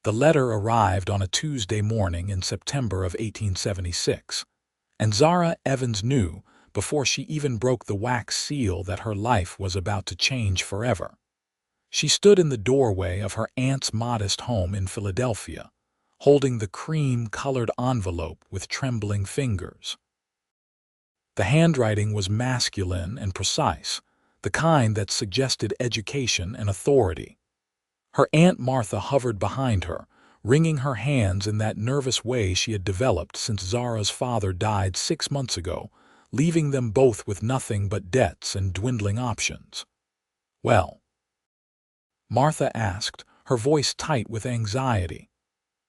The letter arrived on a Tuesday morning in September of 1876, and Zara Evans knew, before she even broke the wax seal, that her life was about to change forever. She stood in the doorway of her aunt's modest home in Philadelphia, holding the cream-colored envelope with trembling fingers. The handwriting was masculine and precise, the kind that suggested education and authority. Her Aunt Martha hovered behind her, wringing her hands in that nervous way she had developed since Zara's father died 6 months ago, leaving them both with nothing but debts and dwindling options. "Well?" Martha asked, her voice tight with anxiety.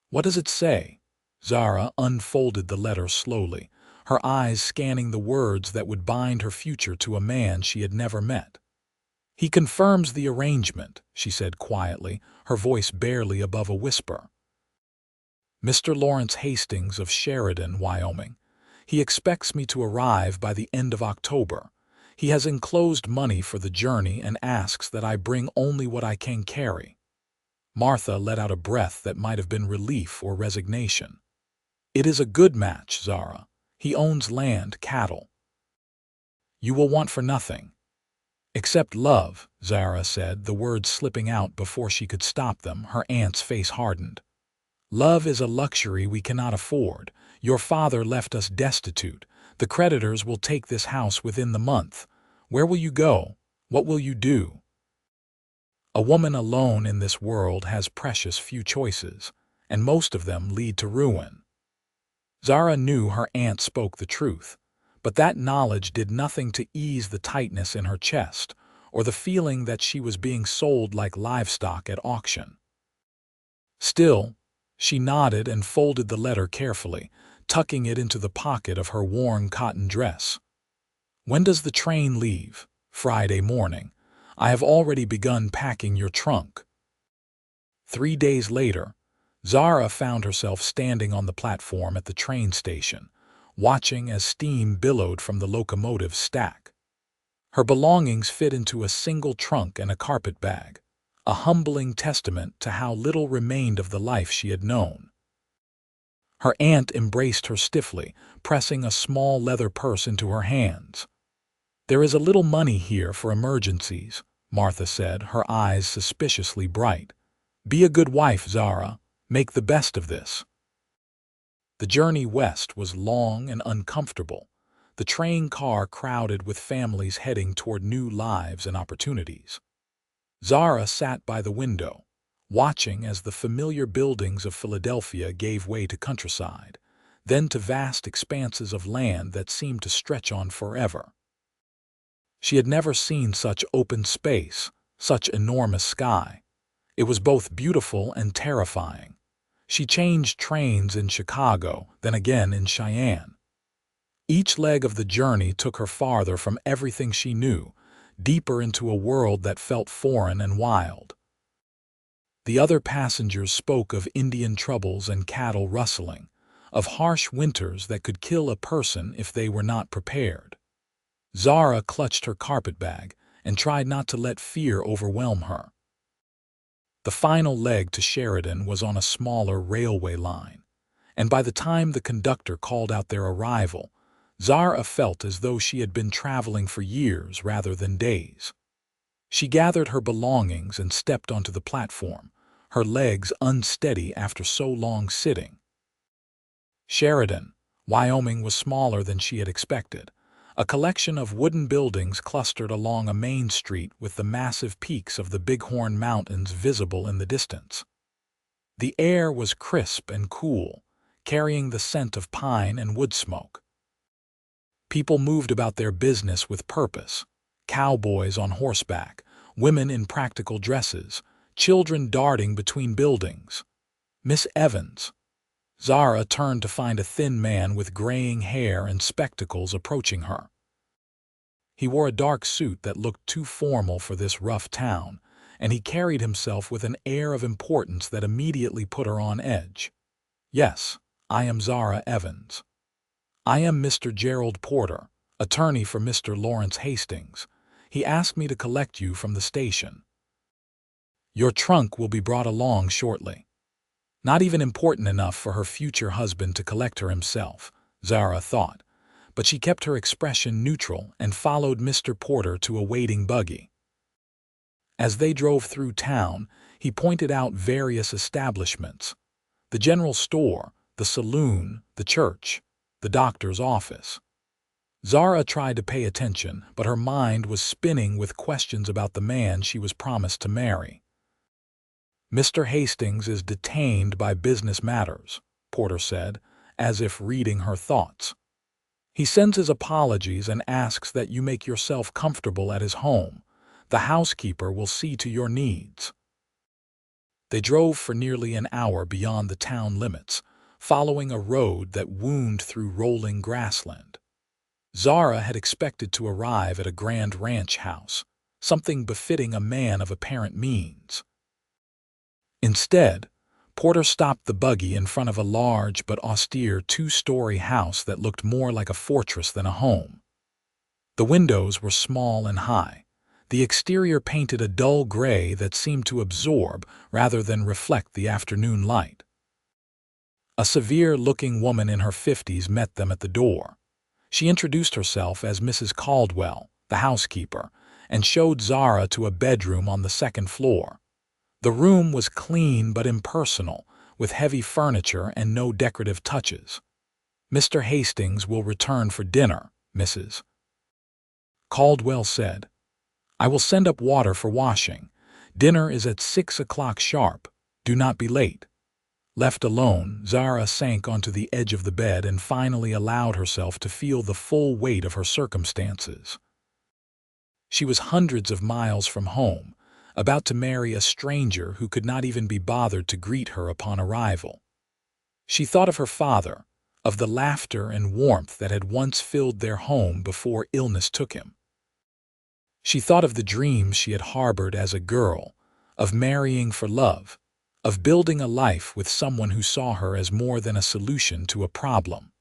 "What does it say?" Zara unfolded the letter slowly, her eyes scanning the words that would bind her future to a man she had never met. "He confirms the arrangement," she said quietly, her voice barely above a whisper. "Mr. Lawrence Hastings of Sheridan, Wyoming. He expects me to arrive by the end of October. He has enclosed money for the journey and asks that I bring only what I can carry." Martha let out a breath that might have been relief or resignation. "It is a good match, Zara. He owns land, cattle. You will want for nothing." "Except love," Zara said, the words slipping out before she could stop them. Her aunt's face hardened. "Love is a luxury we cannot afford. Your father left us destitute. The creditors will take this house within the month. Where will you go? What will you do?" A woman alone in this world has precious few choices, and most of them lead to ruin. Zara knew her aunt spoke the truth, but that knowledge did nothing to ease the tightness in her chest or the feeling that she was being sold like livestock at auction. Still, she nodded and folded the letter carefully, tucking it into the pocket of her worn cotton dress. "When does the train leave?" "Friday morning. I have already begun packing your trunk." 3 days later, Zara found herself standing on the platform at the train station, watching as steam billowed from the locomotive's stack. Her belongings fit into a single trunk and a carpet bag, a humbling testament to how little remained of the life she had known. Her aunt embraced her stiffly, pressing a small leather purse into her hands. "There is a little money here for emergencies," Martha said, her eyes suspiciously bright. "Be a good wife, Zara. Make the best of this." The journey west was long and uncomfortable, the train car crowded with families heading toward new lives and opportunities. Zara sat by the window, watching as the familiar buildings of Philadelphia gave way to countryside, then to vast expanses of land that seemed to stretch on forever. She had never seen such open space, such enormous sky. It was both beautiful and terrifying. She changed trains in Chicago, then again in Cheyenne. Each leg of the journey took her farther from everything she knew, deeper into a world that felt foreign and wild. The other passengers spoke of Indian troubles and cattle rustling, of harsh winters that could kill a person if they were not prepared. Zara clutched her carpetbag and tried not to let fear overwhelm her. The final leg to Sheridan was on a smaller railway line, and by the time the conductor called out their arrival, Zara felt as though she had been traveling for years rather than days. She gathered her belongings and stepped onto the platform, her legs unsteady after so long sitting. Sheridan, Wyoming was smaller than she had expected, a collection of wooden buildings clustered along a main street with the massive peaks of the Bighorn Mountains visible in the distance. The air was crisp and cool, carrying the scent of pine and wood smoke. People moved about their business with purpose, cowboys on horseback, women in practical dresses, children darting between buildings. "Miss Evans." Zara turned to find a thin man with graying hair and spectacles approaching her. He wore a dark suit that looked too formal for this rough town, and he carried himself with an air of importance that immediately put her on edge. "Yes, I am Zara Evans. I am Mr. Gerald Porter, attorney for Mr. Lawrence Hastings. He asked me to collect you from the station. Your trunk will be brought along shortly." Not even important enough for her future husband to collect her himself, Zara thought, but she kept her expression neutral and followed Mr. Porter to a waiting buggy. As they drove through town, he pointed out various establishments: the general store, the saloon, the church, the doctor's office. Zara tried to pay attention, but her mind was spinning with questions about the man she was promised to marry. "Mr. Hastings is detained by business matters," Porter said, as if reading her thoughts. "He sends his apologies and asks that you make yourself comfortable at his home. The housekeeper will see to your needs." They drove for nearly an hour beyond the town limits, following a road that wound through rolling grassland. Zara had expected to arrive at a grand ranch house, something befitting a man of apparent means. Instead, Porter stopped the buggy in front of a large but austere two-story house that looked more like a fortress than a home. The windows were small and high, the exterior painted a dull gray that seemed to absorb rather than reflect the afternoon light. A severe-looking woman in her 50s met them at the door. She introduced herself as Mrs. Caldwell, the housekeeper, and showed Zara to a bedroom on the second floor. The room was clean but impersonal, with heavy furniture and no decorative touches. "Mr. Hastings will return for dinner, Mrs. Caldwell said. "I will send up water for washing. Dinner is at 6 o'clock sharp. Do not be late." Left alone, Zara sank onto the edge of the bed and finally allowed herself to feel the full weight of her circumstances. She was hundreds of miles from home, about to marry a stranger who could not even be bothered to greet her upon arrival. She thought of her father, of the laughter and warmth that had once filled their home before illness took him. She thought of the dreams she had harbored as a girl, of marrying for love, of building a life with someone who saw her as more than a solution to a problem.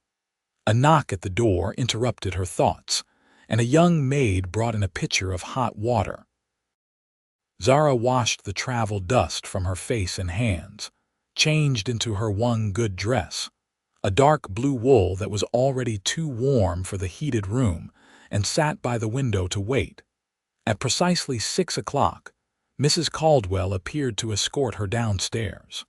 A knock at the door interrupted her thoughts, and a young maid brought in a pitcher of hot water. Zara washed the travel dust from her face and hands, changed into her one good dress, a dark blue wool that was already too warm for the heated room, and sat by the window to wait. At precisely 6 o'clock, Mrs. Caldwell appeared to escort her downstairs.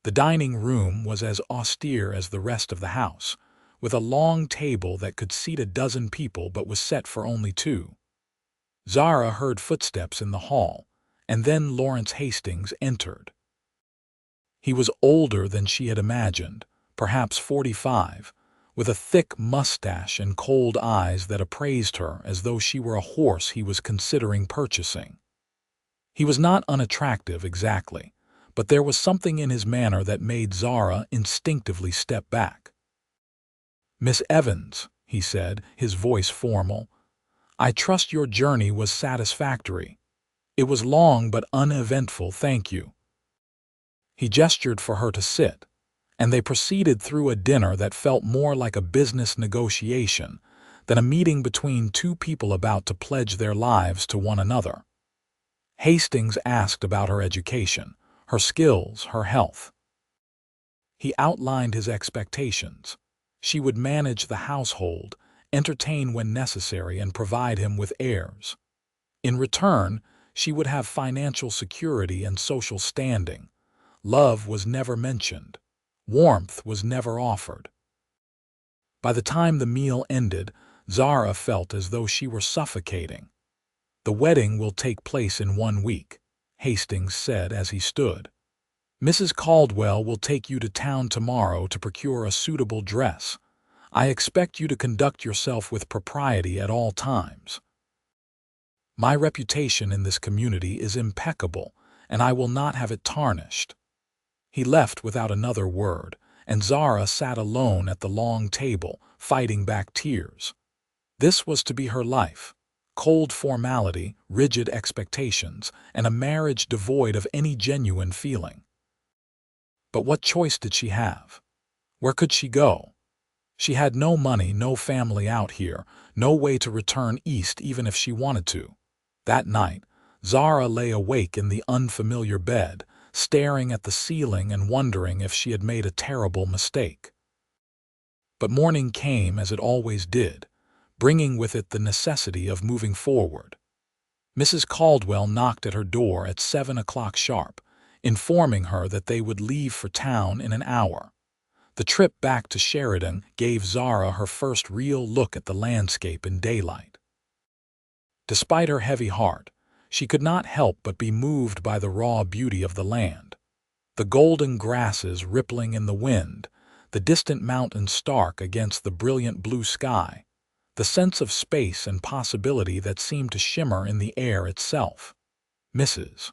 The dining room was as austere as the rest of the house, with a long table that could seat a dozen people but was set for only 2. Zara heard footsteps in the hall, and then Lawrence Hastings entered. He was older than she had imagined, perhaps 45, with a thick mustache and cold eyes that appraised her as though she were a horse he was considering purchasing. He was not unattractive exactly, but there was something in his manner that made Zara instinctively step back. "Miss Evans," he said, his voice formal, "I trust your journey was satisfactory. It was long but uneventful, thank you." He gestured for her to sit, and they proceeded through a dinner that felt more like a business negotiation than a meeting between two people about to pledge their lives to one another. Hastings asked about her education, her skills, her health. He outlined his expectations. She would manage the household, entertain when necessary, and provide him with heirs. In return, she would have financial security and social standing. Love was never mentioned. Warmth was never offered. By the time the meal ended, Zara felt as though she were suffocating. "The wedding will take place in 1 week," Hastings said as he stood. "Mrs. Caldwell will take you to town tomorrow to procure a suitable dress. I expect you to conduct yourself with propriety at all times. My reputation in this community is impeccable, and I will not have it tarnished." He left without another word, and Zara sat alone at the long table, fighting back tears. This was to be her life: cold formality, rigid expectations, and a marriage devoid of any genuine feeling. But what choice did she have? Where could she go? She had no money, no family out here, no way to return east even if she wanted to. That night, Zara lay awake in the unfamiliar bed, staring at the ceiling and wondering if she had made a terrible mistake. But morning came as it always did, bringing with it the necessity of moving forward. Mrs. Caldwell knocked at her door at 7 o'clock sharp, informing her that they would leave for town in an hour. The trip back to Sheridan gave Zara her first real look at the landscape in daylight. Despite her heavy heart, she could not help but be moved by the raw beauty of the land. The golden grasses rippling in the wind, the distant mountains stark against the brilliant blue sky, the sense of space and possibility that seemed to shimmer in the air itself. Mrs.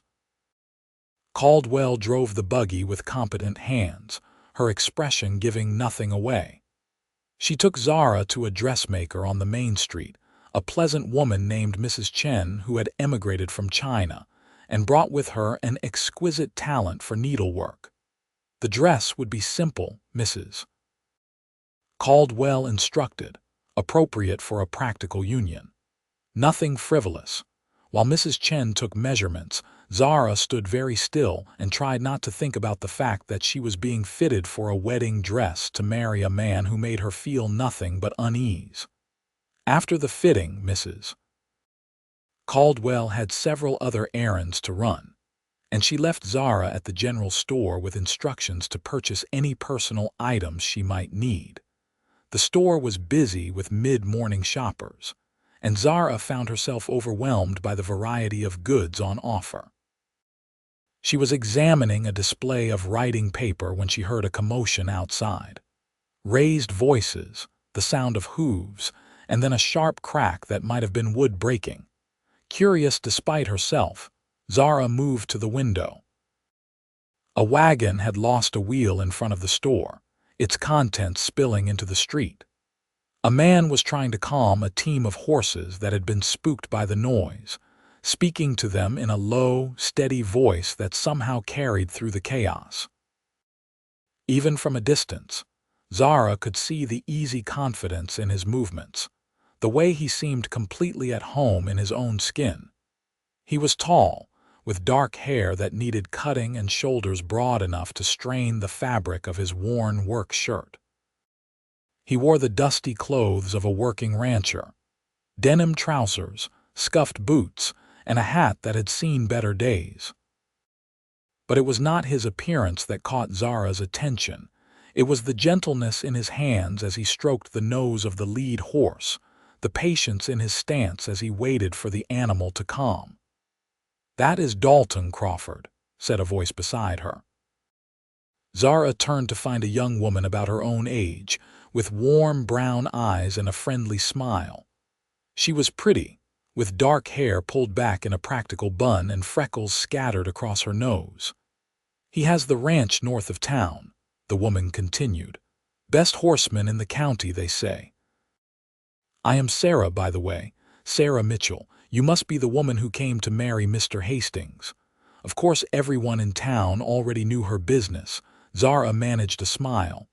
Caldwell drove the buggy with competent hands, her expression giving nothing away. She took Zara to a dressmaker on the main street, a pleasant woman named Mrs. Chen who had emigrated from China, and brought with her an exquisite talent for needlework. The dress would be simple, Mrs. Caldwell instructed, appropriate for a practical union. Nothing frivolous. While Mrs. Chen took measurements, Zara stood very still and tried not to think about the fact that she was being fitted for a wedding dress to marry a man who made her feel nothing but unease. After the fitting, Mrs. Caldwell had several other errands to run, and she left Zara at the general store with instructions to purchase any personal items she might need. The store was busy with mid-morning shoppers, and Zara found herself overwhelmed by the variety of goods on offer. She was examining a display of writing paper when she heard a commotion outside. Raised voices, the sound of hooves, and then a sharp crack that might have been wood breaking. Curious despite herself, Zara moved to the window. A wagon had lost a wheel in front of the store, its contents spilling into the street. A man was trying to calm a team of horses that had been spooked by the noise, speaking to them in a low, steady voice that somehow carried through the chaos. Even from a distance, Zara could see the easy confidence in his movements, the way he seemed completely at home in his own skin. He was tall, with dark hair that needed cutting and shoulders broad enough to strain the fabric of his worn work shirt. He wore the dusty clothes of a working rancher, denim trousers, scuffed boots, and a hat that had seen better days. But it was not his appearance that caught Zara's attention. It was the gentleness in his hands as he stroked the nose of the lead horse, the patience in his stance as he waited for the animal to calm. "That is Dalton Crawford," said a voice beside her. Zara turned to find a young woman about her own age, with warm brown eyes and a friendly smile. She was pretty, with dark hair pulled back in a practical bun and freckles scattered across her nose. "He has the ranch north of town," the woman continued. "Best horseman in the county, they say." "I am Sarah, by the way, Sarah Mitchell. You must be the woman who came to marry Mr. Hastings." Of course everyone in town already knew her business. Zara managed a smile.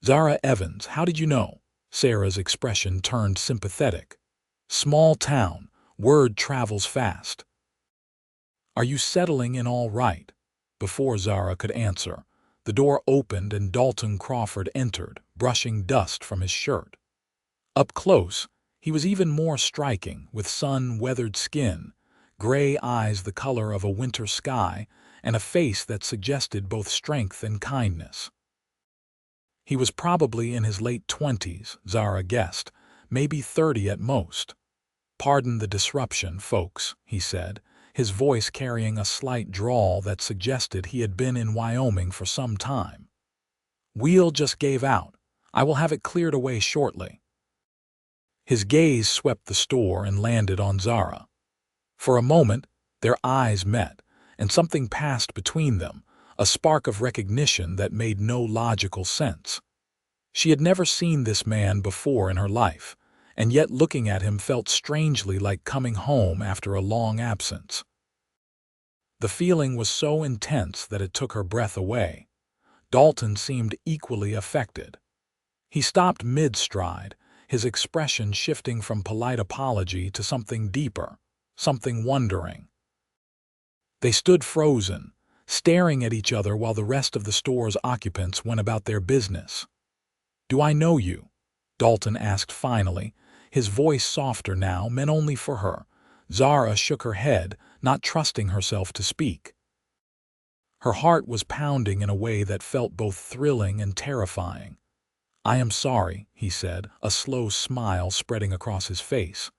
"Zara Evans, how did you know?" Sarah's expression turned sympathetic. "Small town, word travels fast." "Are you settling in all right?" Before Zara could answer, the door opened and Dalton Crawford entered, brushing dust from his shirt. Up close, he was even more striking, with sun-weathered skin, gray eyes the color of a winter sky, and a face that suggested both strength and kindness. He was probably in his late 20s, Zara guessed, maybe 30 at most. "Pardon the disruption, folks," he said, his voice carrying a slight drawl that suggested he had been in Wyoming for some time. "Wheel just gave out. I will have it cleared away shortly." His gaze swept the store and landed on Zara. For a moment, their eyes met, and something passed between them, a spark of recognition that made no logical sense. She had never seen this man before in her life, and yet looking at him felt strangely like coming home after a long absence. The feeling was so intense that it took her breath away. Dalton seemed equally affected. He stopped mid-stride, his expression shifting from polite apology to something deeper, something wondering. They stood frozen, staring at each other while the rest of the store's occupants went about their business. "Do I know you?" Dalton asked finally, his voice softer now, meant only for her. Zara shook her head, not trusting herself to speak. Her heart was pounding in a way that felt both thrilling and terrifying. "I am sorry," he said, a slow smile spreading across his face.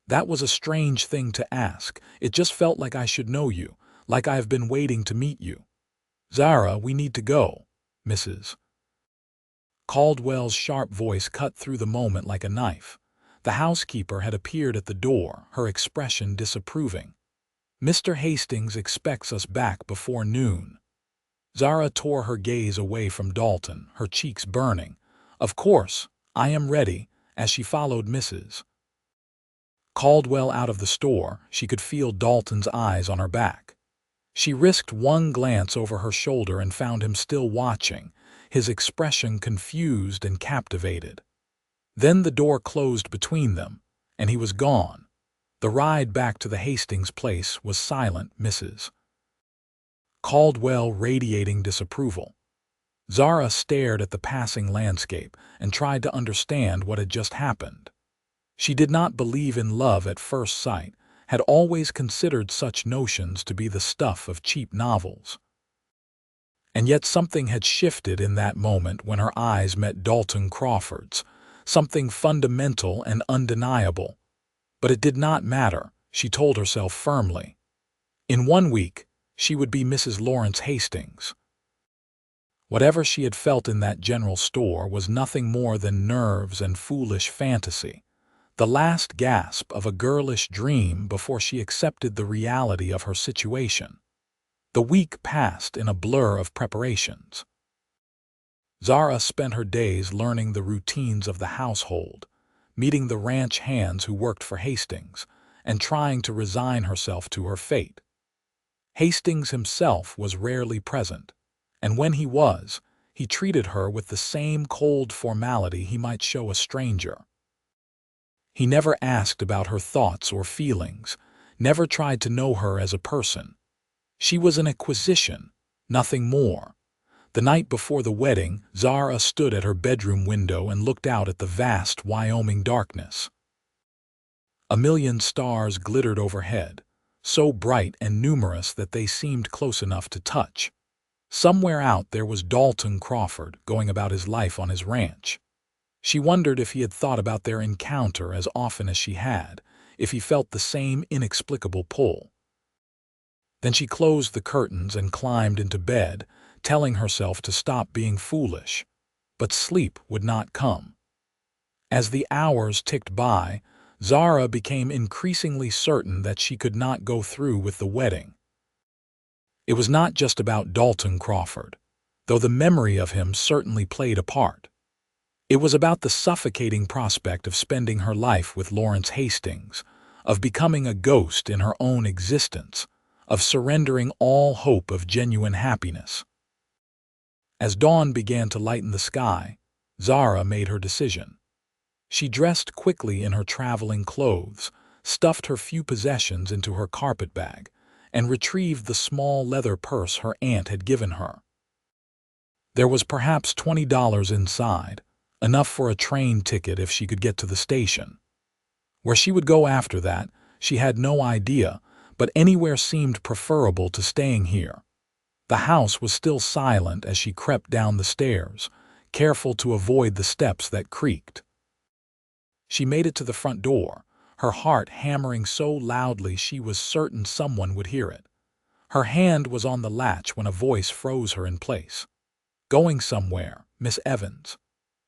"That was a strange thing to ask. It just felt like I should know you, like I have been waiting to meet you." "Zara, we need to go, Mrs." Caldwell's sharp voice cut through the moment like a knife. The housekeeper had appeared at the door, her expression disapproving. "Mr. Hastings expects us back before noon." Zara tore her gaze away from Dalton, her cheeks burning. "Of course, I am ready," as she followed Mrs. Caldwell out of the store. She could feel Dalton's eyes on her back. She risked one glance over her shoulder and found him still watching, his expression confused and captivated. Then the door closed between them, and he was gone. The ride back to the Hastings place was silent, Mrs. Caldwell radiating disapproval. Zara stared at the passing landscape and tried to understand what had just happened. She did not believe in love at first sight, had always considered such notions to be the stuff of cheap novels. And yet something had shifted in that moment when her eyes met Dalton Crawford's, something fundamental and undeniable. But it did not matter, she told herself firmly. In 1 week, she would be Mrs. Lawrence Hastings. Whatever she had felt in that general store was nothing more than nerves and foolish fantasy, the last gasp of a girlish dream before she accepted the reality of her situation. The week passed in a blur of preparations. Zara spent her days learning the routines of the household, meeting the ranch hands who worked for Hastings, and trying to resign herself to her fate. Hastings himself was rarely present, and when he was, he treated her with the same cold formality he might show a stranger. He never asked about her thoughts or feelings, never tried to know her as a person. She was an acquisition, nothing more. The night before the wedding, Zara stood at her bedroom window and looked out at the vast Wyoming darkness. A million stars glittered overhead, so bright and numerous that they seemed close enough to touch. Somewhere out there was Dalton Crawford going about his life on his ranch. She wondered if he had thought about their encounter as often as she had, if he felt the same inexplicable pull. Then she closed the curtains and climbed into bed, telling herself to stop being foolish. But sleep would not come. As the hours ticked by, Zara became increasingly certain that she could not go through with the wedding. It was not just about Dalton Crawford, though the memory of him certainly played a part. It was about the suffocating prospect of spending her life with Lawrence Hastings, of becoming a ghost in her own existence, of surrendering all hope of genuine happiness. As dawn began to lighten the sky, Zara made her decision. She dressed quickly in her traveling clothes, stuffed her few possessions into her carpet bag, and retrieved the small leather purse her aunt had given her. There was perhaps $20 inside, enough for a train ticket if she could get to the station. Where she would go after that, she had no idea, but anywhere seemed preferable to staying here. The house was still silent as she crept down the stairs, careful to avoid the steps that creaked. She made it to the front door, her heart hammering so loudly she was certain someone would hear it. Her hand was on the latch when a voice froze her in place. "Going somewhere, Miss Evans?"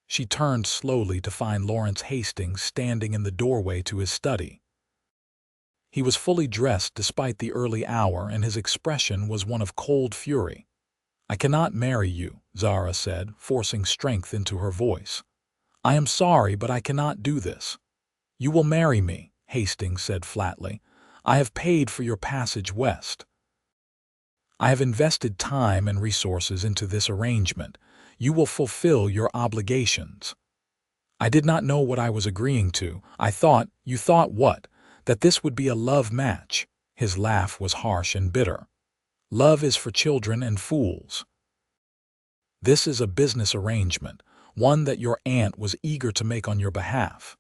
She turned slowly to find Lawrence Hastings standing in the doorway to his study. He was fully dressed despite the early hour, and his expression was one of cold fury. "I cannot marry you," Zara said, forcing strength into her voice. "I am sorry, but I cannot do this." "You will marry me," Hastings said flatly. "I have paid for your passage west. I have invested time and resources into this arrangement. You will fulfill your obligations." "I did not know what I was agreeing to. I thought—" "You thought what? That this would be a love match?" His laugh was harsh and bitter. Love is for children and fools. This is a business arrangement, one that your aunt was eager to make on your behalf.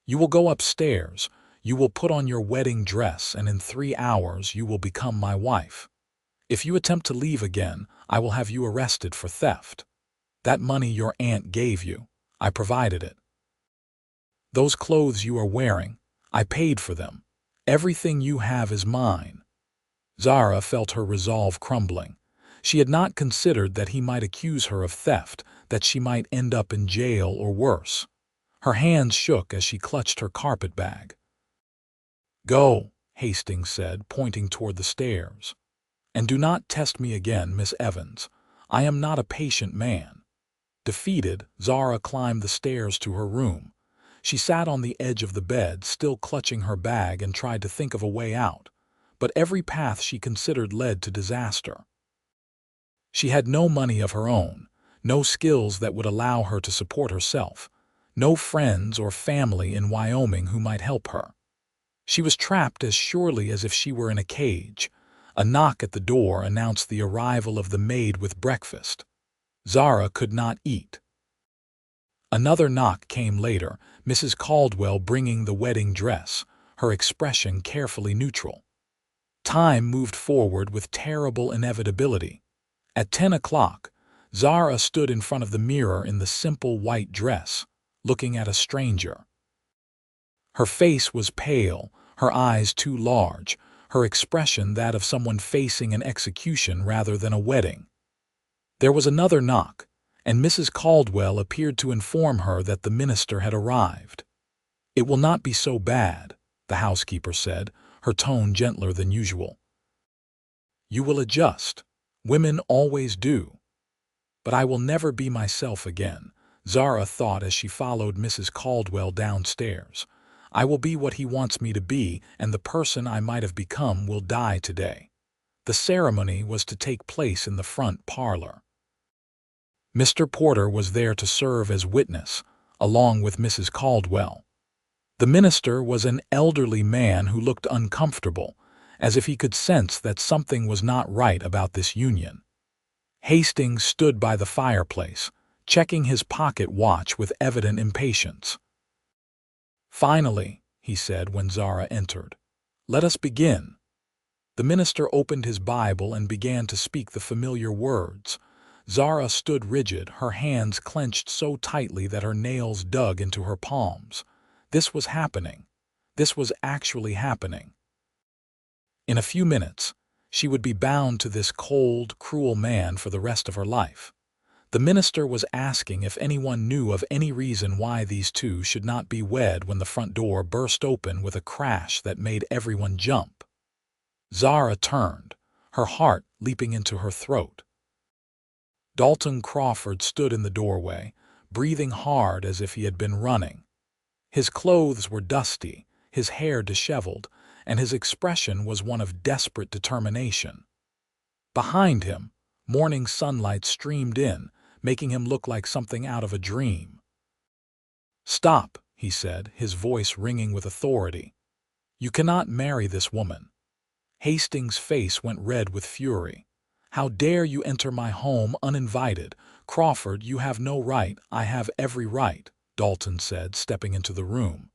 You will go upstairs, you will put on your wedding dress, and in 3 hours you will become my wife. If you attempt to leave again, I will have you arrested for theft. That money your aunt gave you, I provided it. Those clothes you are wearing, I paid for them. Everything you have is mine. Zara felt her resolve crumbling. She had not considered that he might accuse her of theft, that she might end up in jail or worse. Her hands shook as she clutched her carpet bag. "Go," Hastings said, pointing toward the stairs. "And do not test me again, Miss Evans. I am not a patient man." Defeated, Zara climbed the stairs to her room. She sat on the edge of the bed, still clutching her bag, and tried to think of a way out. But every path she considered led to disaster. She had no money of her own, no skills that would allow her to support herself, no friends or family in Wyoming who might help her. She was trapped as surely as if she were in a cage. A knock at the door announced the arrival of the maid with breakfast. Zara could not eat. Another knock came later, Mrs. Caldwell bringing the wedding dress, her expression carefully neutral. Time moved forward with terrible inevitability. At 10 o'clock, Zara stood in front of the mirror in the simple white dress, looking at a stranger. Her face was pale, her eyes too large, her expression that of someone facing an execution rather than a wedding. There was another knock, and Mrs. Caldwell appeared to inform her that the minister had arrived. "It will not be so bad," the housekeeper said, her tone gentler than usual. "You will adjust. Women always do. But I will never be myself again," Zara thought as she followed Mrs. Caldwell downstairs. "I will be what he wants me to be, and the person I might have become will die today." The ceremony was to take place in the front parlor. Mr. Porter was there to serve as witness, along with Mrs. Caldwell. The minister was an elderly man who looked uncomfortable, as if he could sense that something was not right about this union. Hastings stood by the fireplace, checking his pocket watch with evident impatience. "Finally," he said when Zara entered, "let us begin." The minister opened his Bible and began to speak the familiar words. Zara stood rigid, her hands clenched so tightly that her nails dug into her palms. This was happening. This was actually happening. In a few minutes, she would be bound to this cold, cruel man for the rest of her life. The minister was asking if anyone knew of any reason why these two should not be wed when the front door burst open with a crash that made everyone jump. Zara turned, her heart leaping into her throat. Dalton Crawford stood in the doorway, breathing hard as if he had been running. His clothes were dusty, his hair disheveled, and his expression was one of desperate determination. Behind him, morning sunlight streamed in, making him look like something out of a dream. "Stop," he said, his voice ringing with authority. "You cannot marry this woman." Hastings' face went red with fury. "How dare you enter my home uninvited? Crawford, you have no right." "I have every right," Dalton said, stepping into the room.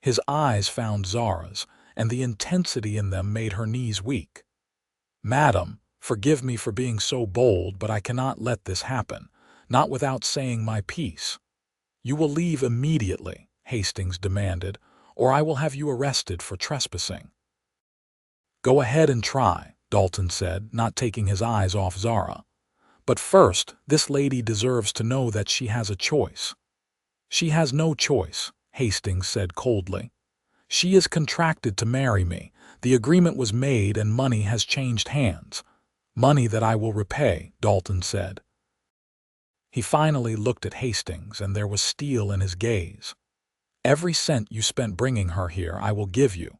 His eyes found Zara's, and the intensity in them made her knees weak. "Madam, forgive me for being so bold, but I cannot let this happen, not without saying my piece." "You will leave immediately," Hastings demanded, "or I will have you arrested for trespassing." "Go ahead and try," Dalton said, not taking his eyes off Zara. "But first, this lady deserves to know that she has a choice." "She has no choice," Hastings said coldly. "She is contracted to marry me. The agreement was made and money has changed hands." "Money that I will repay," Dalton said. He finally looked at Hastings, and there was steel in his gaze. "Every cent you spent bringing her here I will give you,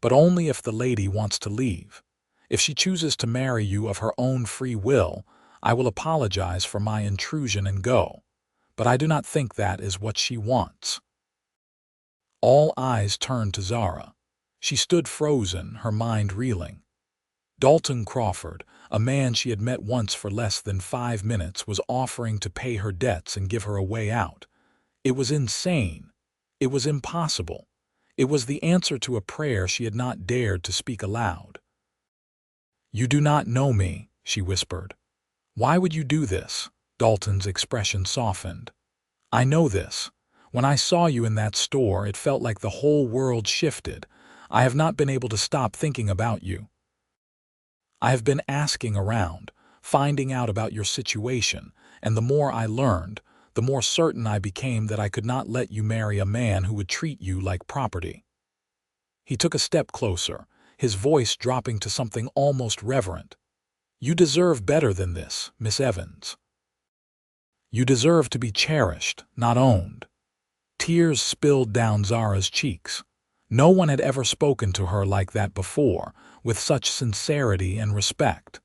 but only if the lady wants to leave. If she chooses to marry you of her own free will, I will apologize for my intrusion and go. But I do not think that is what she wants." All eyes turned to Zara. She stood frozen, her mind reeling. Dalton Crawford, a man she had met once for less than 5 minutes, was offering to pay her debts and give her a way out. It was insane. It was impossible. It was the answer to a prayer she had not dared to speak aloud. "You do not know me," she whispered. "Why would you do this?" Dalton's expression softened. "I know this. When I saw you in that store, it felt like the whole world shifted. I have not been able to stop thinking about you. I have been asking around, finding out about your situation, and the more I learned, the more certain I became that I could not let you marry a man who would treat you like property." He took a step closer, his voice dropping to something almost reverent. "You deserve better than this, Miss Evans. You deserve to be cherished, not owned." Tears spilled down Zara's cheeks. No one had ever spoken to her like that before, with such sincerity and respect.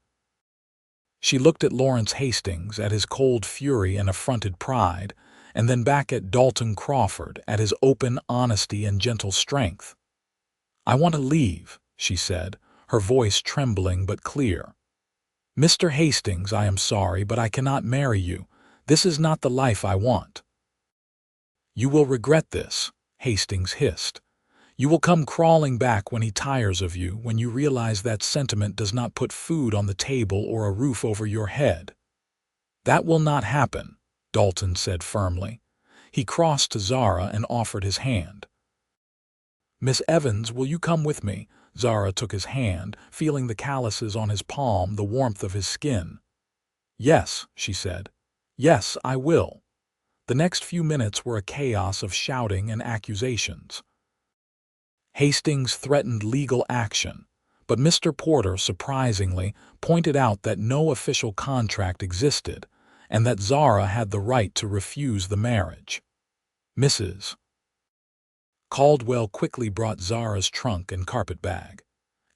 She looked at Lawrence Hastings, at his cold fury and affronted pride, and then back at Dalton Crawford, at his open honesty and gentle strength. "I want to leave," she said, her voice trembling but clear. "Mr. Hastings, I am sorry, but I cannot marry you. This is not the life I want." "You will regret this," Hastings hissed. "You will come crawling back when he tires of you, when you realize that sentiment does not put food on the table or a roof over your head." "That will not happen," Dalton said firmly. He crossed to Zara and offered his hand. "Miss Evans, will you come with me?" Zara took his hand, feeling the calluses on his palm, the warmth of his skin. "Yes," she said. "Yes, I will." The next few minutes were a chaos of shouting and accusations. Hastings threatened legal action, but Mr. Porter, surprisingly, pointed out that no official contract existed and that Zara had the right to refuse the marriage. Mrs. Caldwell quickly brought Zara's trunk and carpetbag,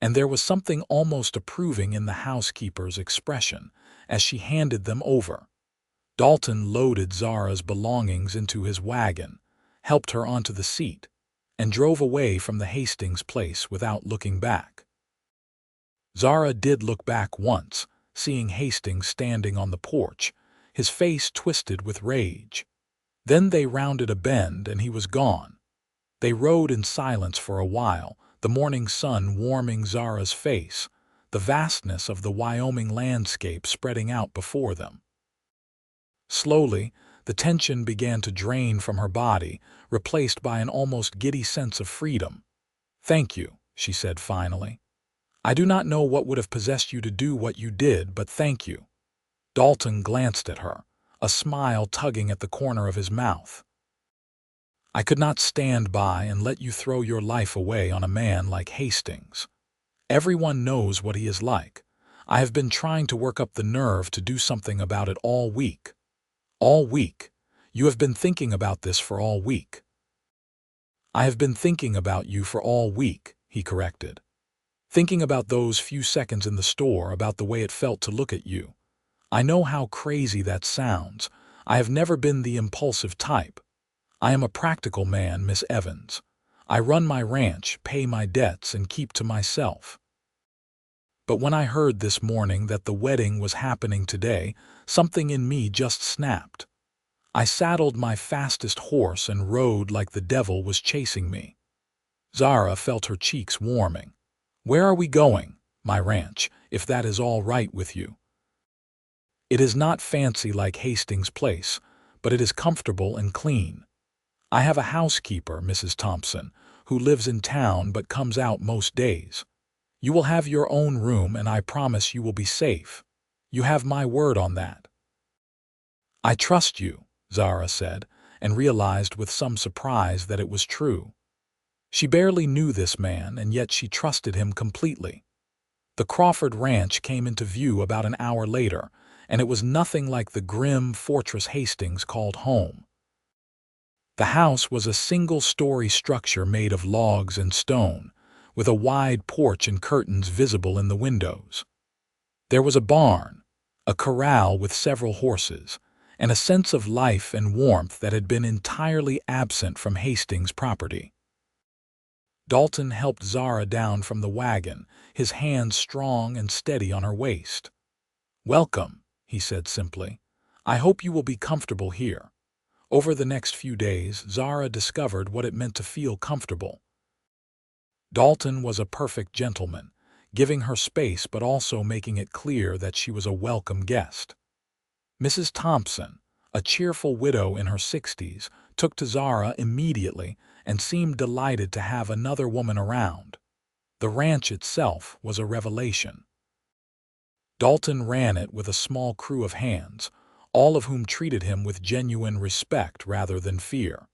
and there was something almost approving in the housekeeper's expression as she handed them over. Dalton loaded Zara's belongings into his wagon, helped her onto the seat, and drove away from the Hastings place without looking back. Zara did look back once, seeing Hastings standing on the porch, his face twisted with rage. Then they rounded a bend and he was gone. They rode in silence for a while, the morning sun warming Zara's face, the vastness of the Wyoming landscape spreading out before them. Slowly, the tension began to drain from her body, replaced by an almost giddy sense of freedom. "Thank you," she said finally. "I do not know what would have possessed you to do what you did, but thank you." Dalton glanced at her, a smile tugging at the corner of his mouth. "I could not stand by and let you throw your life away on a man like Hastings. Everyone knows what he is like. I have been trying to work up the nerve to do something about it all week." "All week? You have been thinking about this for all week." "I have been thinking about you for all week," he corrected. "Thinking about those few seconds in the store, about the way it felt to look at you. I know how crazy that sounds. I have never been the impulsive type. I am a practical man, Miss Evans. I run my ranch, pay my debts, and keep to myself. But when I heard this morning that the wedding was happening today, something in me just snapped. I saddled my fastest horse and rode like the devil was chasing me." Zara felt her cheeks warming. "Where are we going?" "My ranch, if that is all right with you." "It is not fancy like Hastings' place, but it is comfortable and clean. I have a housekeeper, Mrs. Thompson, who lives in town but comes out most days. You will have your own room, and I promise you will be safe. You have my word on that." "I trust you," Zara said, and realized with some surprise that it was true. She barely knew this man, and yet she trusted him completely. The Crawford Ranch came into view about an hour later, and it was nothing like the grim fortress Hastings called home. The house was a single-story structure made of logs and stone, with a wide porch and curtains visible in the windows. There was a barn, a corral with several horses, and a sense of life and warmth that had been entirely absent from Hastings' property. Dalton helped Zara down from the wagon, his hands strong and steady on her waist. "Welcome," he said simply. "I hope you will be comfortable here." Over the next few days, Zara discovered what it meant to feel comfortable. Dalton was a perfect gentleman, giving her space but also making it clear that she was a welcome guest. Mrs. Thompson, a cheerful widow in her 60s, took to Zara immediately and seemed delighted to have another woman around. The ranch itself was a revelation. Dalton ran it with a small crew of hands, all of whom treated him with genuine respect rather than fear.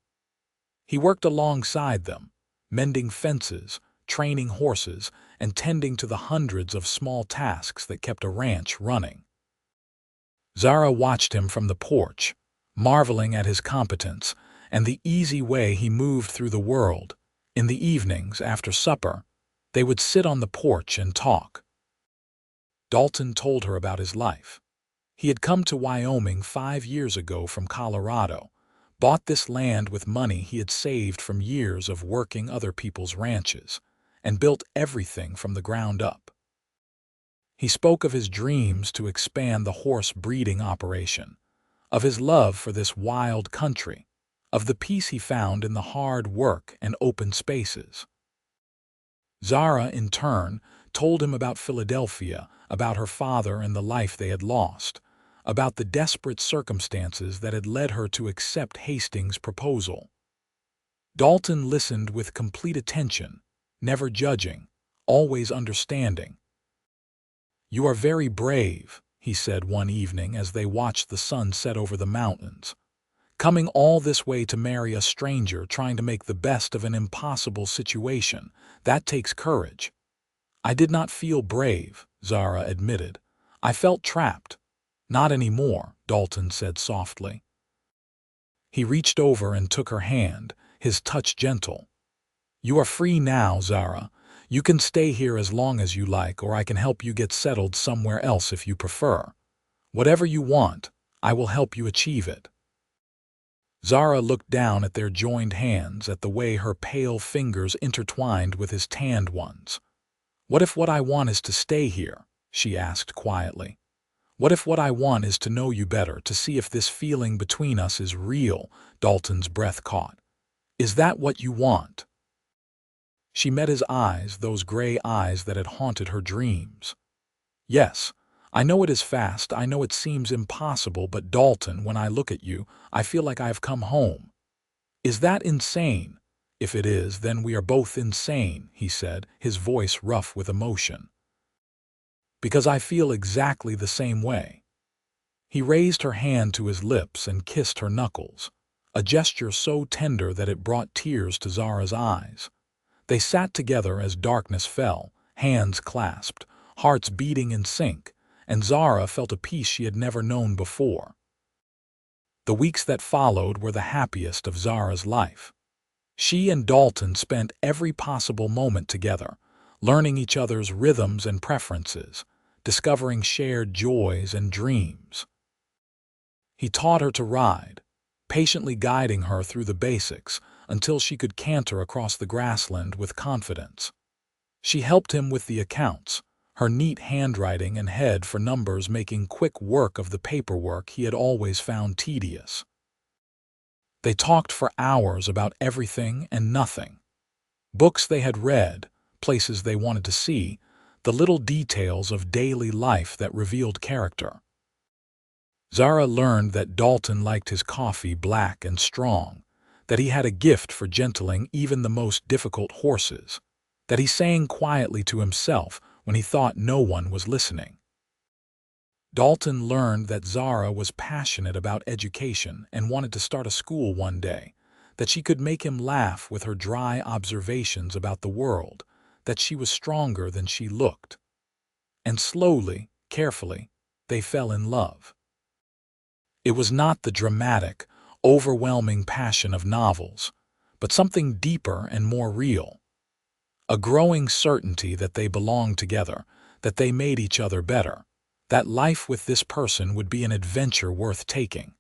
He worked alongside them, mending fences, training horses, and tending to the hundreds of small tasks that kept a ranch running. Zara watched him from the porch, marveling at his competence and the easy way he moved through the world. In the evenings, after supper, they would sit on the porch and talk. Dalton told her about his life. He had come to Wyoming 5 years ago from Colorado, bought this land with money he had saved from years of working other people's ranches, and built everything from the ground up. He spoke of his dreams to expand the horse breeding operation, of his love for this wild country, of the peace he found in the hard work and open spaces. Zara, in turn, told him about Philadelphia, about her father and the life they had lost, about the desperate circumstances that had led her to accept Hastings' proposal. Dalton listened with complete attention, never judging, always understanding. "You are very brave," he said one evening as they watched the sun set over the mountains. "Coming all this way to marry a stranger, trying to make the best of an impossible situation, that takes courage." "I did not feel brave," Zara admitted. "I felt trapped." "Not anymore," Dalton said softly. He reached over and took her hand, his touch gentle. "You are free now, Zara. You can stay here as long as you like, or I can help you get settled somewhere else if you prefer. Whatever you want, I will help you achieve it." Zara looked down at their joined hands, at the way her pale fingers intertwined with his tanned ones. "What if what I want is to stay here?" she asked quietly. "What if what I want is to know you better, to see if this feeling between us is real?" Dalton's breath caught. "Is that what you want?" She met his eyes, those gray eyes that had haunted her dreams. "Yes, I know it is fast, I know it seems impossible, but Dalton, when I look at you, I feel like I have come home." "Is that insane?" "If it is, then we are both insane," he said, his voice rough with emotion. "Because I feel exactly the same way." He raised her hand to his lips and kissed her knuckles, a gesture so tender that it brought tears to Zara's eyes. They sat together as darkness fell, hands clasped, hearts beating in sync, and Zara felt a peace she had never known before. The weeks that followed were the happiest of Zara's life. She and Dalton spent every possible moment together, learning each other's rhythms and preferences, discovering shared joys and dreams. He taught her to ride, patiently guiding her through the basics until she could canter across the grassland with confidence. She helped him with the accounts, her neat handwriting and head for numbers making quick work of the paperwork he had always found tedious. They talked for hours about everything and nothing. Books they had read, places they wanted to see, the little details of daily life that revealed character. Zara learned that Dalton liked his coffee black and strong, that he had a gift for gentling even the most difficult horses, that he sang quietly to himself when he thought no one was listening. Dalton learned that Zara was passionate about education and wanted to start a school one day, that she could make him laugh with her dry observations about the world, that she was stronger than she looked. And slowly, carefully, they fell in love. It was not the dramatic, overwhelming passion of novels, but something deeper and more real. A growing certainty that they belonged together, that they made each other better, that life with this person would be an adventure worth taking.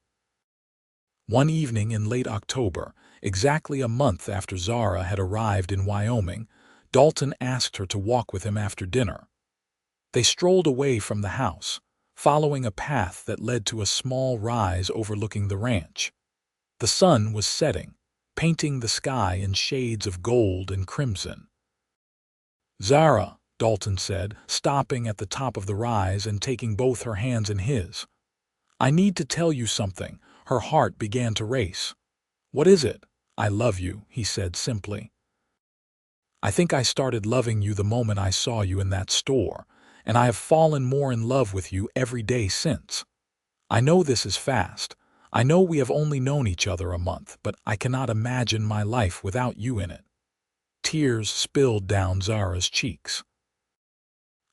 One evening in late October, Exactly a month after Zara had arrived in Wyoming, Dalton asked her to walk with him after dinner. They strolled away from the house, following a path that led to a small rise overlooking the ranch. The sun was setting, painting the sky in shades of gold and crimson. "Zara," Dalton said, stopping at the top of the rise and taking both her hands in his. "I need to tell you something." Her heart began to race. "What is it?" "I love you," he said simply. "I think I started loving you the moment I saw you in that store, and I have fallen more in love with you every day since. I know this is fast. I know we have only known each other a month, but I cannot imagine my life without you in it." Tears spilled down Zara's cheeks.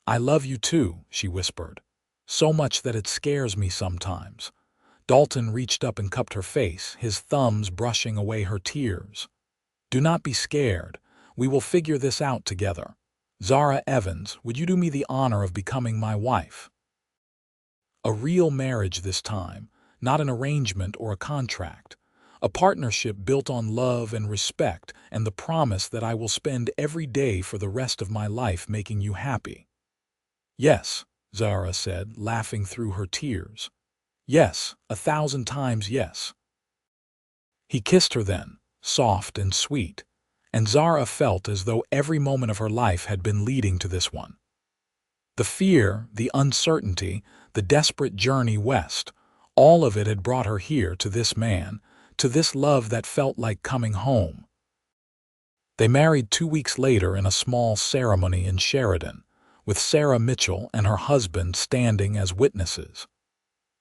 "I love you too," she whispered. "So much that it scares me sometimes." Dalton reached up and cupped her face, his thumbs brushing away her tears. "Do not be scared. We will figure this out together. Zara Evans, would you do me the honor of becoming my wife?" A real marriage this time, not an arrangement or a contract. A partnership built on love and respect and the promise that I will spend every day for the rest of my life making you happy. "Yes," Zara said, laughing through her tears. "Yes, 1,000 times yes." He kissed her then, soft and sweet, and Zara felt as though every moment of her life had been leading to this one. The fear, the uncertainty, the desperate journey west, all of it had brought her here to this man, to this love that felt like coming home. They married 2 weeks later in a small ceremony in Sheridan, with Sarah Mitchell and her husband standing as witnesses.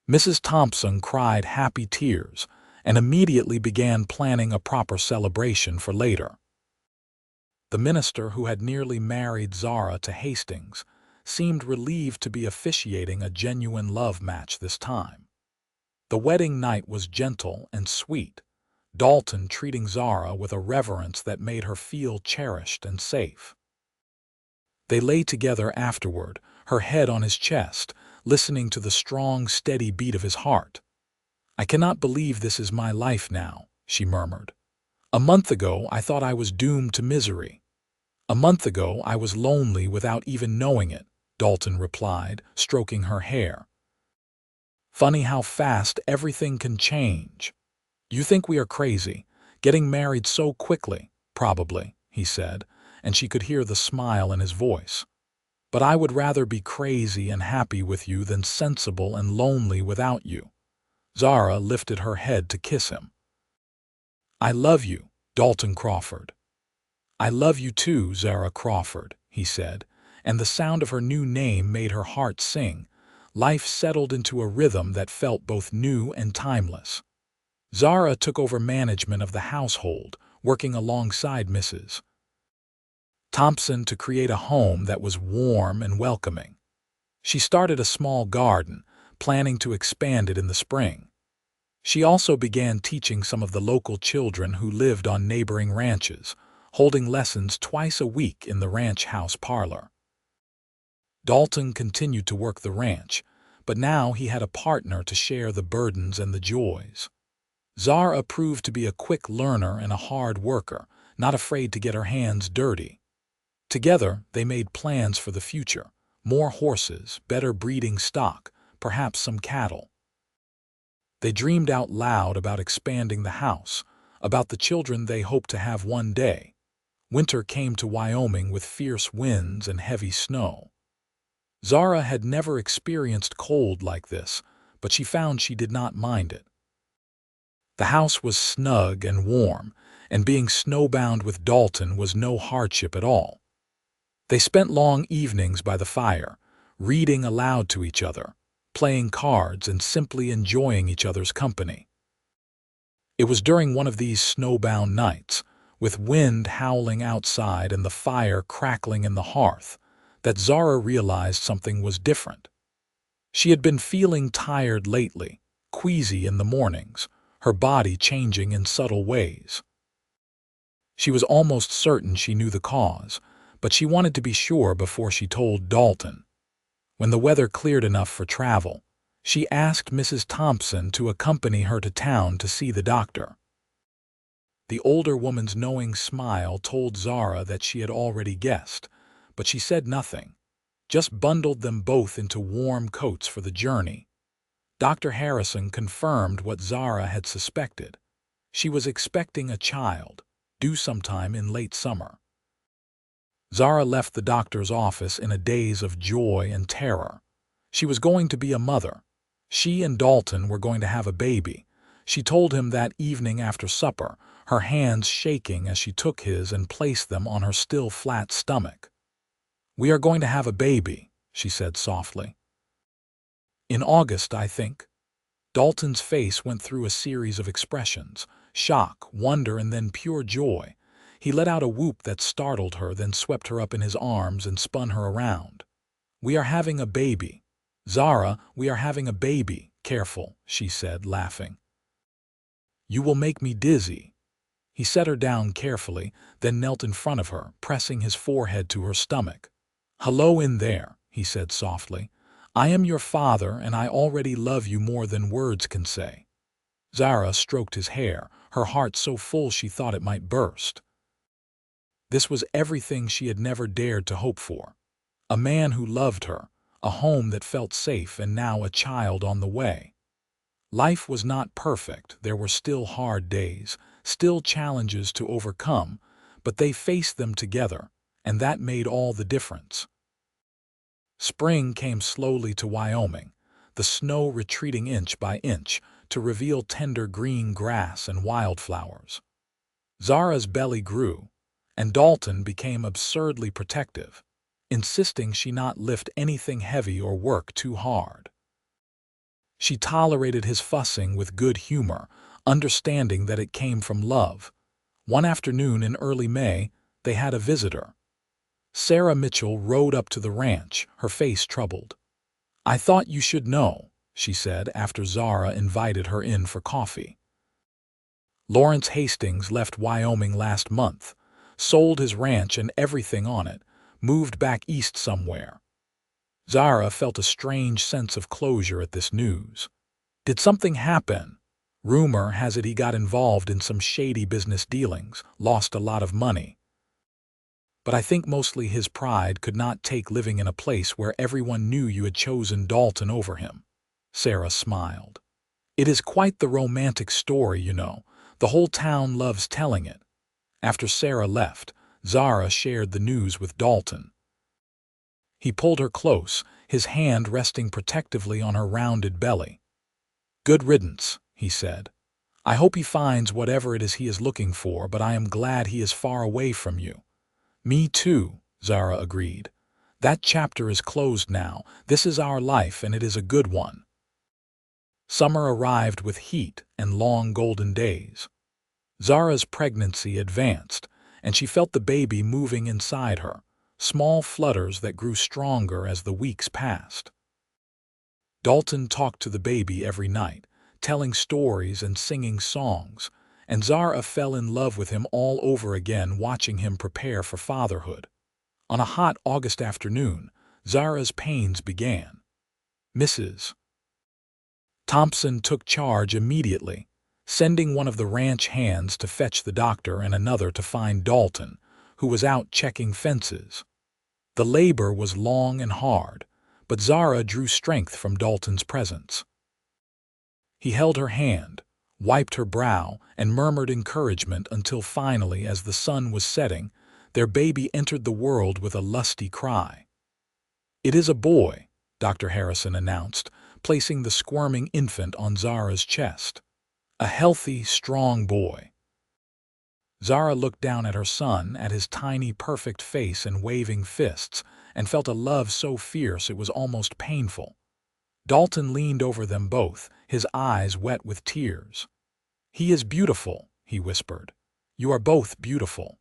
Mrs. Thompson cried happy tears and immediately began planning a proper celebration for later. The minister who had nearly married Zara to Hastings seemed relieved to be officiating a genuine love match this time. The wedding night was gentle and sweet, Dalton treating Zara with a reverence that made her feel cherished and safe. They lay together afterward, her head on his chest, listening to the strong, steady beat of his heart. "I cannot believe this is my life now," she murmured. "A month ago I thought I was doomed to misery." "A month ago I was lonely without even knowing it," Dalton replied, stroking her hair. "Funny how fast everything can change. You think we are crazy, getting married so quickly." "Probably," he said, and she could hear the smile in his voice. "But I would rather be crazy and happy with you than sensible and lonely without you." Zara lifted her head to kiss him. "I love you, Dalton Crawford." "I love you too, Zara Crawford," he said, and the sound of her new name made her heart sing. Life settled into a rhythm that felt both new and timeless. Zara took over management of the household, working alongside Mrs. Thompson to create a home that was warm and welcoming. She started a small garden, planning to expand it in the spring. She also began teaching some of the local children who lived on neighboring ranches, holding lessons twice a week in the ranch house parlor. Dalton continued to work the ranch, but now he had a partner to share the burdens and the joys. Zara proved to be a quick learner and a hard worker, not afraid to get her hands dirty. Together, they made plans for the future: more horses, better breeding stock, perhaps some cattle. They dreamed out loud about expanding the house, about the children they hoped to have one day. Winter came to Wyoming with fierce winds and heavy snow. Zara had never experienced cold like this, but she found she did not mind it. The house was snug and warm, and being snowbound with Dalton was no hardship at all. They spent long evenings by the fire, reading aloud to each other, playing cards, and simply enjoying each other's company. It was during one of these snowbound nights, with wind howling outside and the fire crackling in the hearth, that Zara realized something was different. She had been feeling tired lately, queasy in the mornings, her body changing in subtle ways. She was almost certain she knew the cause, but she wanted to be sure before she told Dalton. When the weather cleared enough for travel, she asked Mrs. Thompson to accompany her to town to see the doctor. The older woman's knowing smile told Zara that she had already guessed, but she said nothing, just bundled them both into warm coats for the journey. Dr. Harrison confirmed what Zara had suspected. She was expecting a child, due sometime in late summer. Zara left the doctor's office in a daze of joy and terror. She was going to be a mother. She and Dalton were going to have a baby. She told him that evening after supper, her hands shaking as she took his and placed them on her still flat stomach. "We are going to have a baby," she said softly. "In August, I think." Dalton's face went through a series of expressions: shock, wonder, and then pure joy. He let out a whoop that startled her, then swept her up in his arms and spun her around. "We are having a baby. Zara, we are having a baby. Careful," she said, laughing. "You will make me dizzy." He set her down carefully, then knelt in front of her, pressing his forehead to her stomach. "Hello in there," he said softly. "I am your father, and I already love you more than words can say." Zara stroked his hair, her heart so full she thought it might burst. This was everything she had never dared to hope for. A man who loved her, a home that felt safe, and now a child on the way. Life was not perfect. There were still hard days, still challenges to overcome, but they faced them together, and that made all the difference. Spring came slowly to Wyoming, the snow retreating inch by inch to reveal tender green grass and wildflowers. Zara's belly grew, and Dalton became absurdly protective, insisting she not lift anything heavy or work too hard. She tolerated his fussing with good humor, understanding that it came from love. One afternoon in early May, they had a visitor. Sarah Mitchell rode up to the ranch, her face troubled. "I thought you should know," she said after Zara invited her in for coffee. "Lawrence Hastings left Wyoming last month, sold his ranch and everything on it, moved back east somewhere." Zara felt a strange sense of closure at this news. Did something happen? Rumor has it he got involved in some shady business dealings, lost a lot of money. "But I think mostly his pride could not take living in a place where everyone knew you had chosen Dalton over him." Sarah smiled. "It is quite the romantic story, you know. The whole town loves telling it." After Sarah left, Zara shared the news with Dalton. He pulled her close, his hand resting protectively on her rounded belly. "Good riddance," he said. "I hope he finds whatever it is he is looking for, but I am glad he is far away from you." "Me too," Zara agreed. "That chapter is closed now. This is our life, and it is a good one." Summer arrived with heat and long golden days. Zara's pregnancy advanced, and she felt the baby moving inside her, small flutters that grew stronger as the weeks passed. Dalton talked to the baby every night, telling stories and singing songs, and Zara fell in love with him all over again, watching him prepare for fatherhood. On a hot August afternoon, Zara's pains began. Mrs. Thompson took charge immediately, sending one of the ranch hands to fetch the doctor and another to find Dalton, who was out checking fences. The labor was long and hard, but Zara drew strength from Dalton's presence. He held her hand, wiped her brow, and murmured encouragement until finally, as the sun was setting, their baby entered the world with a lusty cry. "It is a boy," Dr. Harrison announced, placing the squirming infant on Zara's chest. "A healthy, strong boy." Zara looked down at her son, at his tiny, perfect face and waving fists, and felt a love so fierce it was almost painful. Dalton leaned over them both, his eyes wet with tears. "He is beautiful," he whispered. "You are both beautiful."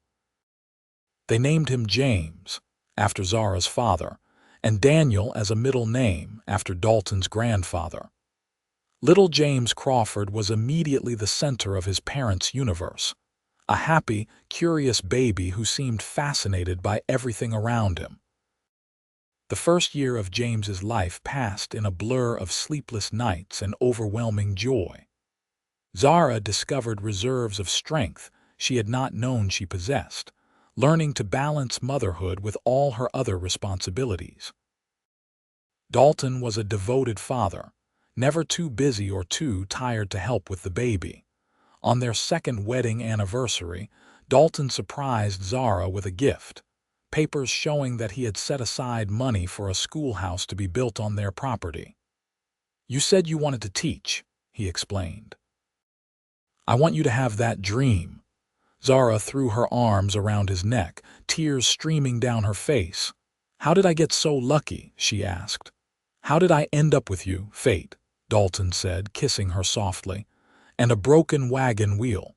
They named him James, after Zara's father, and Daniel as a middle name, after Dalton's grandfather. Little James Crawford was immediately the center of his parents' universe, a happy, curious baby who seemed fascinated by everything around him. The first year of James's life passed in a blur of sleepless nights and overwhelming joy. Zara discovered reserves of strength she had not known she possessed, learning to balance motherhood with all her other responsibilities. Dalton was a devoted father, never too busy or too tired to help with the baby. On their second wedding anniversary, Dalton surprised Zara with a gift, papers showing that he had set aside money for a schoolhouse to be built on their property. "You said you wanted to teach," he explained. "I want you to have that dream." Zara threw her arms around his neck, tears streaming down her face. "How did I get so lucky?" she asked. "How did I end up with you, fate?" Dalton said, kissing her softly. "And a broken wagon wheel."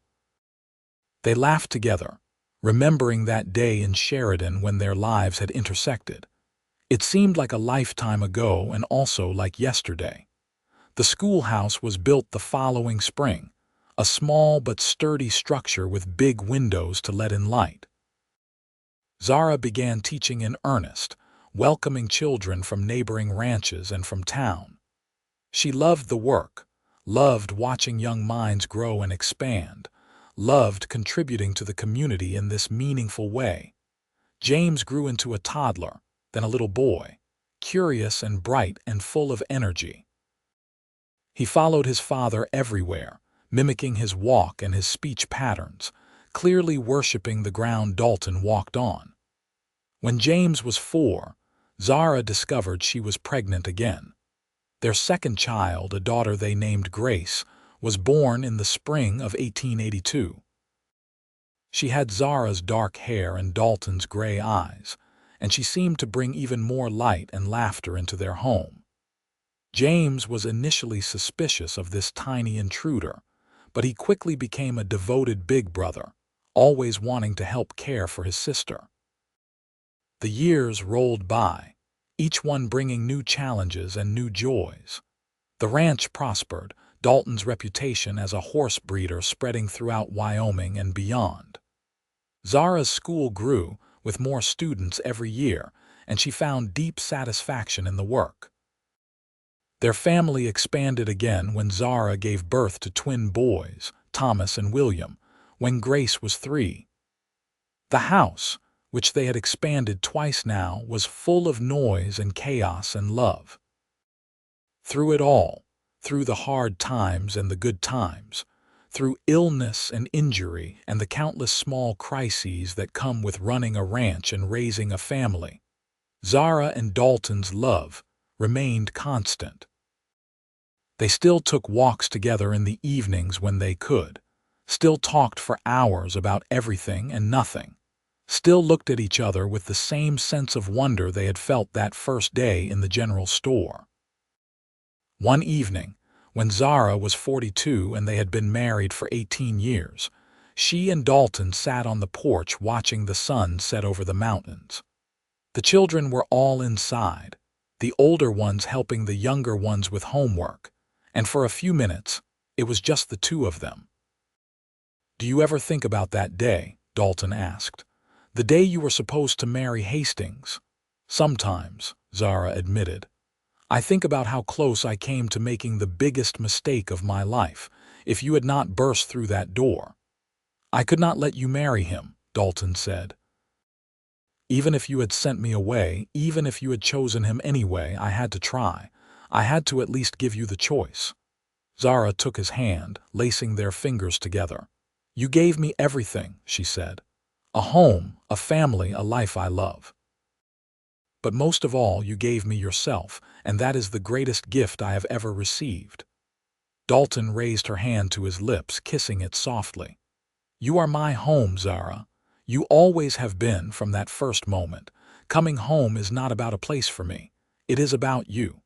They laughed together, remembering that day in Sheridan when their lives had intersected. It seemed like a lifetime ago and also like yesterday. The schoolhouse was built the following spring, a small but sturdy structure with big windows to let in light. Zara began teaching in earnest, welcoming children from neighboring ranches and from town. She loved the work, loved watching young minds grow and expand, loved contributing to the community in this meaningful way. James grew into a toddler, then a little boy, curious and bright and full of energy. He followed his father everywhere, mimicking his walk and his speech patterns, clearly worshiping the ground Dalton walked on. When James was 4, Zara discovered she was pregnant again. Their second child, a daughter they named Grace, was born in the spring of 1882. She had Zara's dark hair and Dalton's gray eyes, and she seemed to bring even more light and laughter into their home. James was initially suspicious of this tiny intruder, but he quickly became a devoted big brother, always wanting to help care for his sister. The years rolled by, each one bringing new challenges and new joys. The ranch prospered, Dalton's reputation as a horse breeder spreading throughout Wyoming and beyond. Zara's school grew, with more students every year, and she found deep satisfaction in the work. Their family expanded again when Zara gave birth to twin boys, Thomas and William, when Grace was 3. The house, which they had expanded twice now, was full of noise and chaos and love. Through it all, through the hard times and the good times, through illness and injury and the countless small crises that come with running a ranch and raising a family, Zara and Dalton's love remained constant. They still took walks together in the evenings when they could, still talked for hours about everything and nothing, still looked at each other with the same sense of wonder they had felt that first day in the general store. One evening, when Zara was 42 and they had been married for 18 years, she and Dalton sat on the porch watching the sun set over the mountains. The children were all inside, the older ones helping the younger ones with homework, and for a few minutes, it was just the two of them. "Do you ever think about that day?" Dalton asked. "The day you were supposed to marry Hastings?" "Sometimes," Zara admitted. "I think about how close I came to making the biggest mistake of my life, if you had not burst through that door." "I could not let you marry him," Dalton said. "Even if you had sent me away, even if you had chosen him anyway, I had to try. I had to at least give you the choice." Zara took his hand, lacing their fingers together. "You gave me everything," she said. "A home, a family, a life I love. But most of all, you gave me yourself, and that is the greatest gift I have ever received." Dalton raised her hand to his lips, kissing it softly. "You are my home, Zara. You always have been from that first moment. Coming home is not about a place for me. It is about you."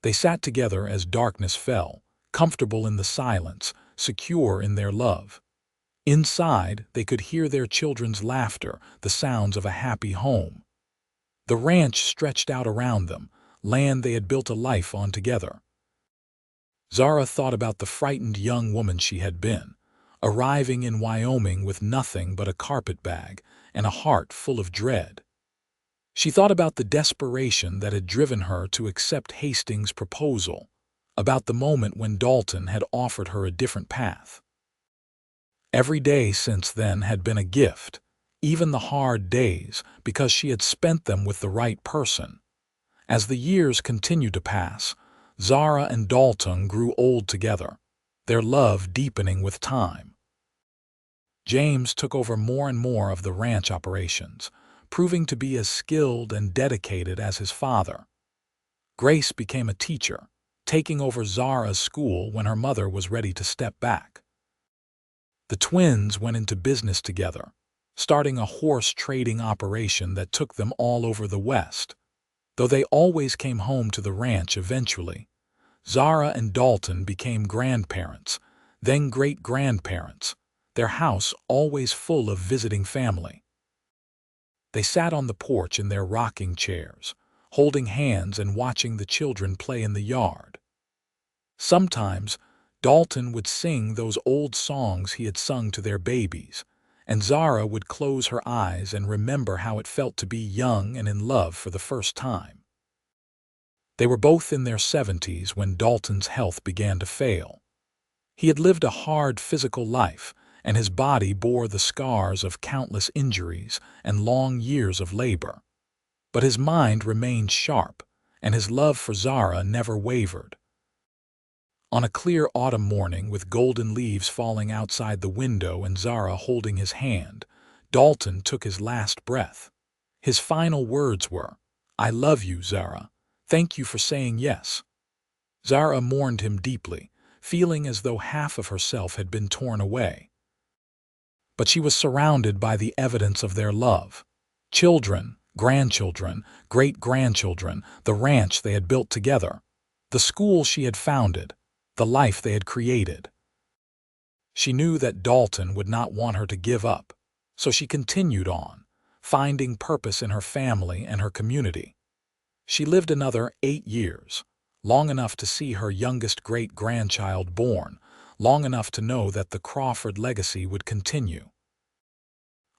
They sat together as darkness fell, comfortable in the silence, secure in their love. Inside, they could hear their children's laughter, the sounds of a happy home. The ranch stretched out around them, land they had built a life on together. Zara thought about the frightened young woman she had been, arriving in Wyoming with nothing but a carpetbag and a heart full of dread. She thought about the desperation that had driven her to accept Hastings' proposal, about the moment when Dalton had offered her a different path. Every day since then had been a gift, even the hard days, because she had spent them with the right person. As the years continued to pass, Zara and Dalton grew old together, their love deepening with time. James took over more and more of the ranch operations, proving to be as skilled and dedicated as his father. Grace became a teacher, taking over Zara's school when her mother was ready to step back. The twins went into business together, starting a horse trading operation that took them all over the West. Though they always came home to the ranch eventually, Zara and Dalton became grandparents, then great-grandparents, their house always full of visiting family. They sat on the porch in their rocking chairs, holding hands and watching the children play in the yard. Sometimes, Dalton would sing those old songs he had sung to their babies, and Zara would close her eyes and remember how it felt to be young and in love for the first time. They were both in their 70s when Dalton's health began to fail. He had lived a hard physical life, and his body bore the scars of countless injuries and long years of labor. But his mind remained sharp, and his love for Zara never wavered. On a clear autumn morning with golden leaves falling outside the window and Zara holding his hand, Dalton took his last breath. His final words were, "I love you, Zara. Thank you for saying yes." Zara mourned him deeply, feeling as though half of herself had been torn away. But she was surrounded by the evidence of their love. Children, grandchildren, great-grandchildren, the ranch they had built together, the school she had founded, the life they had created. She knew that Dalton would not want her to give up, so she continued on, finding purpose in her family and her community. She lived another 8 years, long enough to see her youngest great-grandchild born, long enough to know that the Crawford legacy would continue.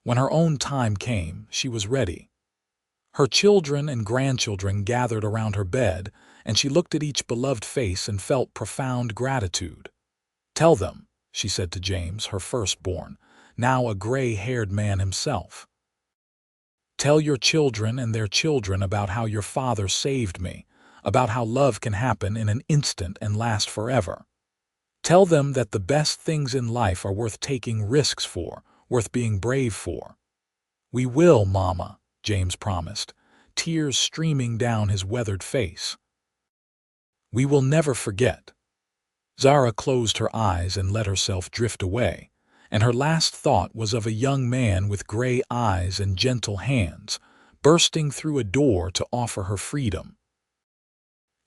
When her own time came, she was ready. Her children and grandchildren gathered around her bed, and she looked at each beloved face and felt profound gratitude. "Tell them," she said to James, her firstborn, now a gray-haired man himself. "Tell your children and their children about how your father saved me, about how love can happen in an instant and last forever. Tell them that the best things in life are worth taking risks for, worth being brave for." "We will, Mama," James promised, tears streaming down his weathered face. "We will never forget." Zara closed her eyes and let herself drift away, and her last thought was of a young man with gray eyes and gentle hands, bursting through a door to offer her freedom.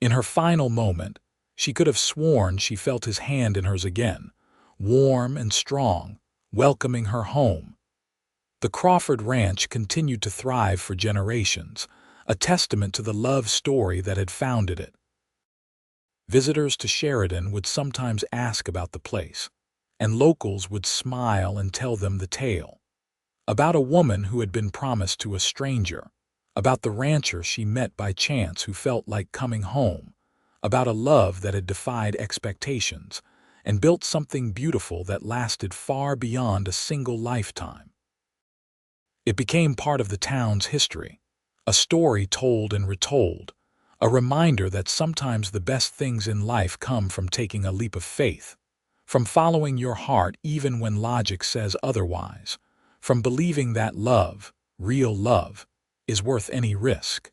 In her final moment, she could have sworn she felt his hand in hers again, warm and strong, welcoming her home. The Crawford Ranch continued to thrive for generations, a testament to the love story that had founded it. Visitors to Sheridan would sometimes ask about the place, and locals would smile and tell them the tale. About a woman who had been promised to a stranger, about the rancher she met by chance who felt like coming home, about a love that had defied expectations and built something beautiful that lasted far beyond a single lifetime. It became part of the town's history, a story told and retold, a reminder that sometimes the best things in life come from taking a leap of faith, from following your heart even when logic says otherwise, from believing that love, real love, is worth any risk.